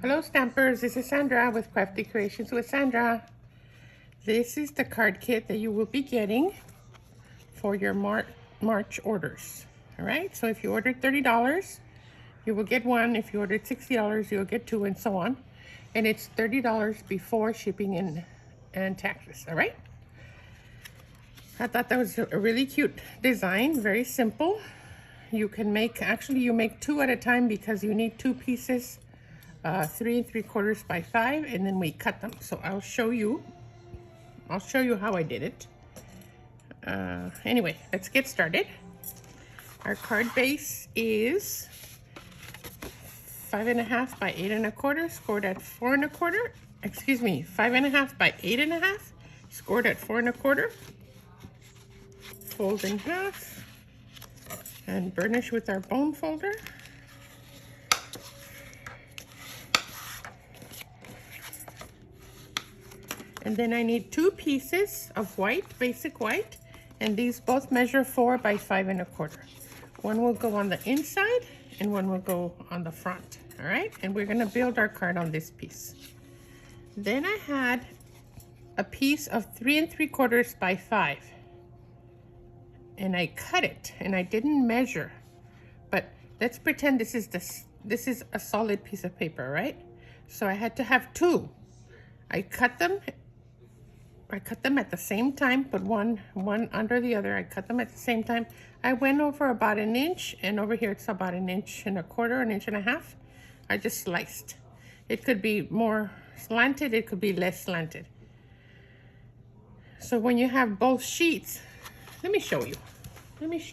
Hello Stampers, this is Sandra with Krafty Kreations with Sandra. This is the card kit that you will be getting for your March orders. Alright, so if you ordered $30, you will get one. If you ordered $60, you'll get two, and so on. And it's $30 before shipping and taxes, alright? I thought that was a really cute design, very simple. You can make, actually you make two at a time because you need two pieces, 3 3/4 by 5, and then we cut them. So I'll show you how I did it. Anyway, let's get started. Our card base is 5 1/2 by 8 1/4, scored at 4 1/4. Excuse me, 5 1/2 by 8 1/2, scored at 4 1/4. Fold in half and burnish with our bone folder. And then I need two pieces of white, basic white, and these both measure 4 by 5 1/4. One will go on the inside and one will go on the front, all right? And we're gonna build our card on this piece. Then I had a piece of 3 3/4 by 5, and I cut it, and I didn't measure, but let's pretend this is a solid piece of paper, right? So I had to have two. I cut them at the same time, but one under the other. I cut them at the same time. I went over about 1 inch, and over here it's about 1 1/4 inches, 1 1/2 inches. I just sliced. It could be more slanted, it could be less slanted. So when you have both sheets, let me show you. It's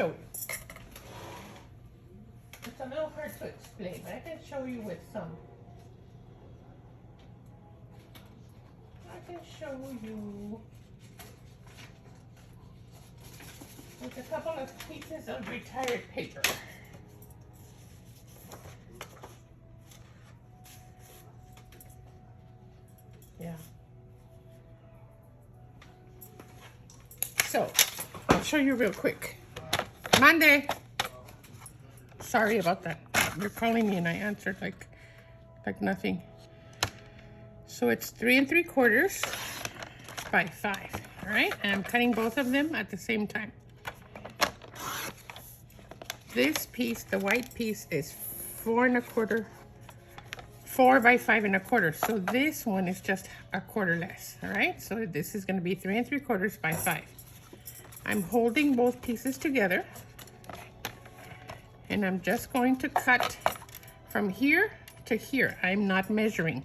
a little hard to explain, but I can show you with some. I can show you with a couple of pieces of retired paper. Yeah. So, I'll show you real quick. Monday. Sorry about that. You're calling me and I answered like nothing. So it's 3 3/4 by 5, all right? And I'm cutting both of them at the same time. This piece, the white piece, is 4 1/4, 4 by 5 1/4. So this one is just a quarter less, all right? So this is gonna be 3 3/4 by 5. I'm holding both pieces together, and I'm just going to cut from here to here. I'm not measuring.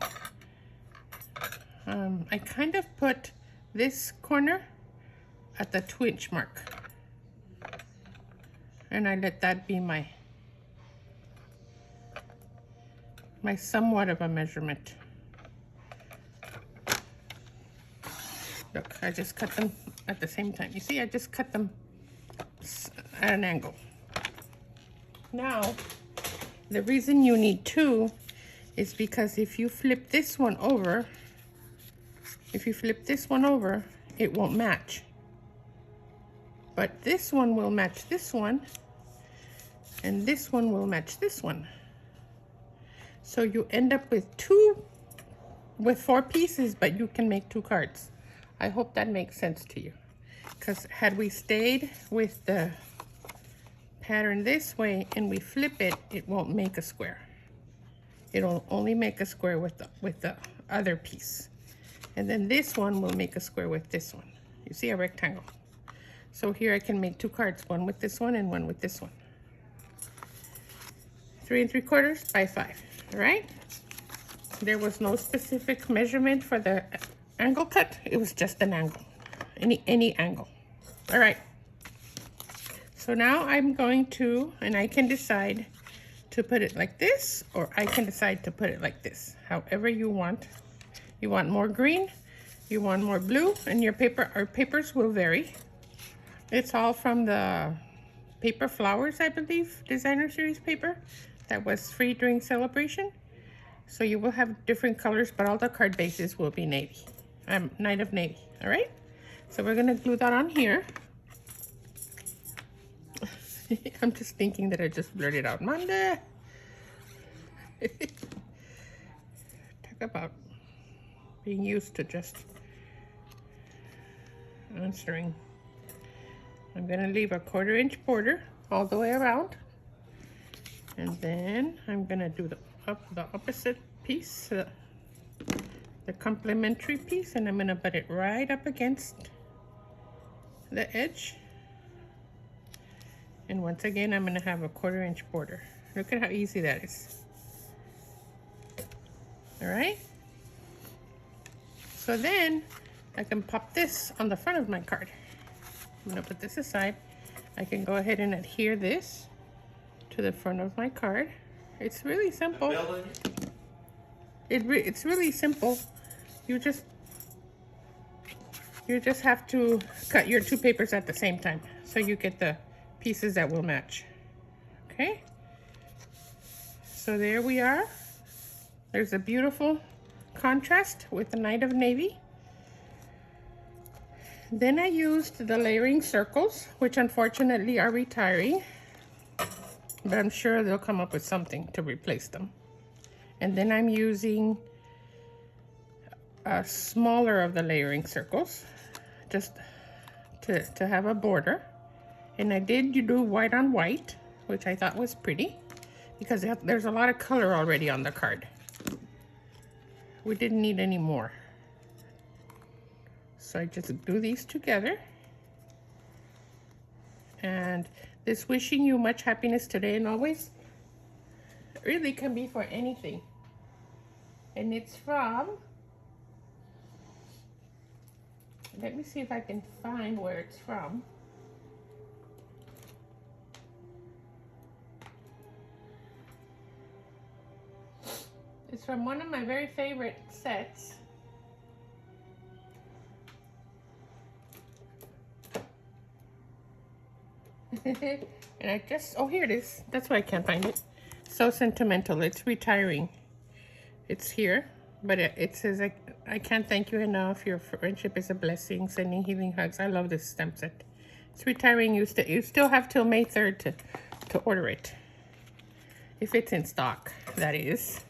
I kind of put this corner at the 2-inch mark, and I let that be my somewhat of a measurement. Look, I just cut them at the same time. You see, I just cut them at an angle. Now, the reason you need two is because if you flip this one over, it won't match. But this one will match this one, and this one will match this one. So you end up with 4 pieces, but you can make 2 cards. I hope that makes sense to you. Because had we stayed with the pattern this way and we flip it, it won't make a square. It'll only make a square with the other piece. And then this one will make a square with this one. You see, a rectangle. So here I can make 2 cards, one with this one and one with this one. 3 3/4 by 5, all right? There was no specific measurement for the angle cut. It was just an angle, any angle. All right. So now I'm going to, and I can decide to put it like this, or I can decide to put it like this, however you want. You want more green, you want more blue, and our papers will vary. It's all from the Paper Flowers, I believe, designer series paper that was free during celebration. So you will have different colors, but all the card bases will be navy. Night of navy, all right? So we're gonna glue that on here. I'm just thinking that I just blurted out Monday. Talk about being used to just answering. I'm gonna leave a 1/4 inch border all the way around. And then I'm gonna do the opposite piece, the complementary piece, and I'm gonna put it right up against the edge. And once again, I'm gonna have a 1/4 inch border. Look at how easy that is. All right. So then I can pop this on the front of my card. I'm gonna put this aside. I can go ahead and adhere this to the front of my card. It's really simple. It's really simple. You just have to cut your 2 papers at the same time so you get the pieces that will match. Okay? So there we are. There's a beautiful contrast with the Night of Navy. Then I used the layering circles, which unfortunately are retiring, but I'm sure they'll come up with something to replace them. And then I'm using a smaller of the layering circles, just to have a border. And I did do white on white, which I thought was pretty, because there's a lot of color already on the card. We didn't need any more. So I just glue these together. And this wishing you much happiness today and always really can be for anything. And it's from, let me see if I can find where it's from. It's from one of my very favorite sets. And I just, oh, here it is. That's why I can't find it. So Sentimental. It's retiring. It's here, but it says, I can't thank you enough. Your friendship is a blessing. Sending healing hugs. I love this stamp set. It's retiring. You still have till May 3rd to order it. If it's in stock, that is.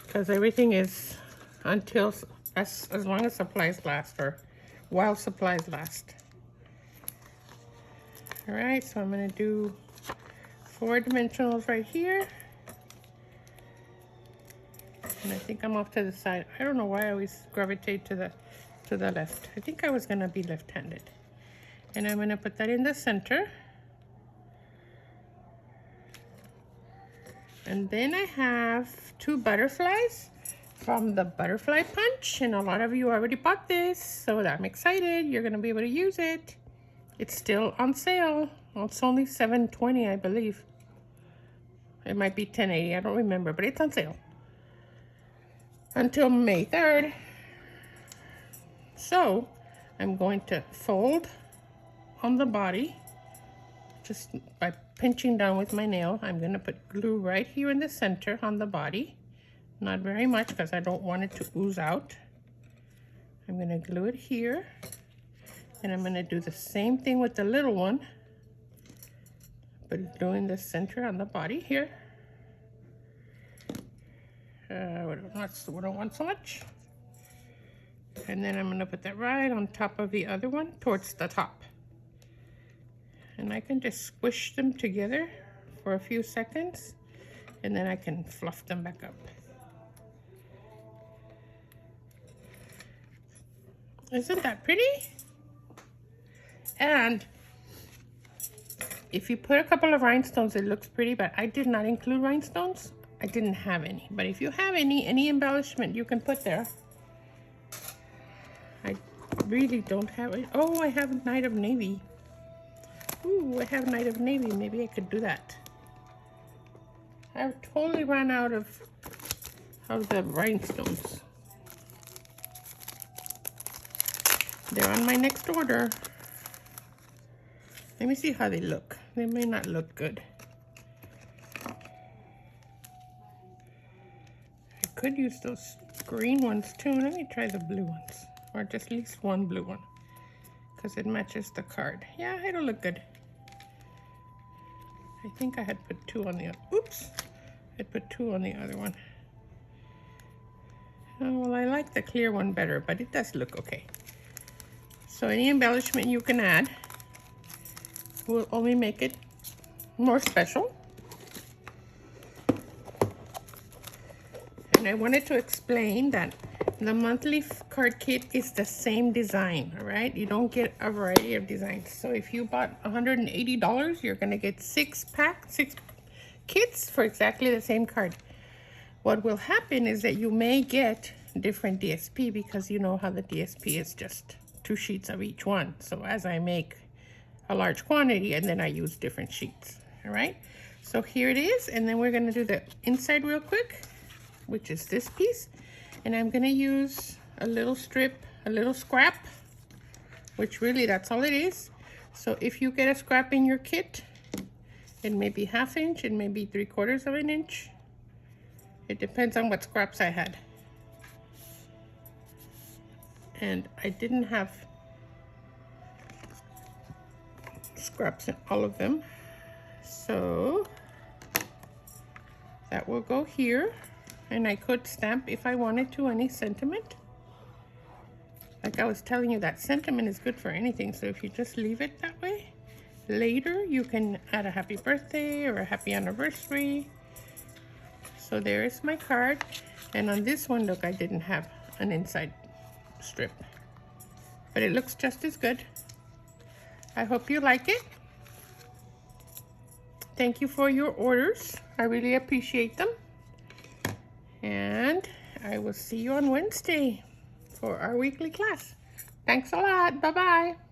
Because everything is until, as long as supplies last, or while supplies last. All right, so I'm gonna do 4 dimensionals right here. And I think I'm off to the side. I don't know why I always gravitate to the left. I think I was gonna be left-handed. And I'm gonna put that in the center. And then I have 2 butterflies from the Butterfly Punch. And a lot of you already bought this, so I'm excited. You're gonna be able to use it. It's still on sale. Well, it's only $7.20, I believe. It might be $10.80, I don't remember, but it's on sale until May 3rd. So I'm going to fold on the body just by pinching down with my nail. I'm going to put glue right here in the center on the body. Not very much because I don't want it to ooze out. I'm going to glue it here. And I'm going to do the same thing with the little one, but doing the center on the body here. We don't want so much. And then I'm going to put that right on top of the other one, towards the top. And I can just squish them together for a few seconds, and then I can fluff them back up. Isn't that pretty? And if you put a couple of rhinestones, it looks pretty, but I did not include rhinestones. I didn't have any, but if you have any embellishment you can put there. I really don't have it. Oh, I have Night of Navy. Ooh, I have Night of Navy. Maybe I could do that. I've totally run out of the rhinestones. They're on my next order. Let me see how they look. They may not look good. I could use those green ones too. Let me try the blue ones, or just at least one blue one, because it matches the card. Yeah, it'll look good. I think I had put 2 on the other. Oops, I put 2 on the other one. Oh, well, I like the clear one better, but it does look okay. So any embellishment you can add will only make it more special. And I wanted to explain that the monthly card kit is the same design, all right? You don't get a variety of designs. So if you bought $180, you're gonna get 6 kits for exactly the same card. What will happen is that you may get different DSP because you know how the DSP is just 2 sheets of each one. So as I make a large quantity, and then I use different sheets, all right? So here it is, and then we're gonna do the inside real quick, which is this piece. And I'm gonna use a little strip, a little scrap, which really that's all it is. So if you get a scrap in your kit, it may be 1/2 inch, it may be 3/4 of an inch. It depends on what scraps I had. And I didn't have scraps in all of them. So that will go here. And I could stamp if I wanted to any sentiment. Like I was telling you, that sentiment is good for anything. So if you just leave it that way, later you can add a happy birthday or a happy anniversary. So there is my card. And on this one, look, I didn't have an inside strip, but it looks just as good. I hope you like it. Thank you for your orders. I really appreciate them. And I will see you on Wednesday for our weekly class. Thanks a lot. Bye-bye.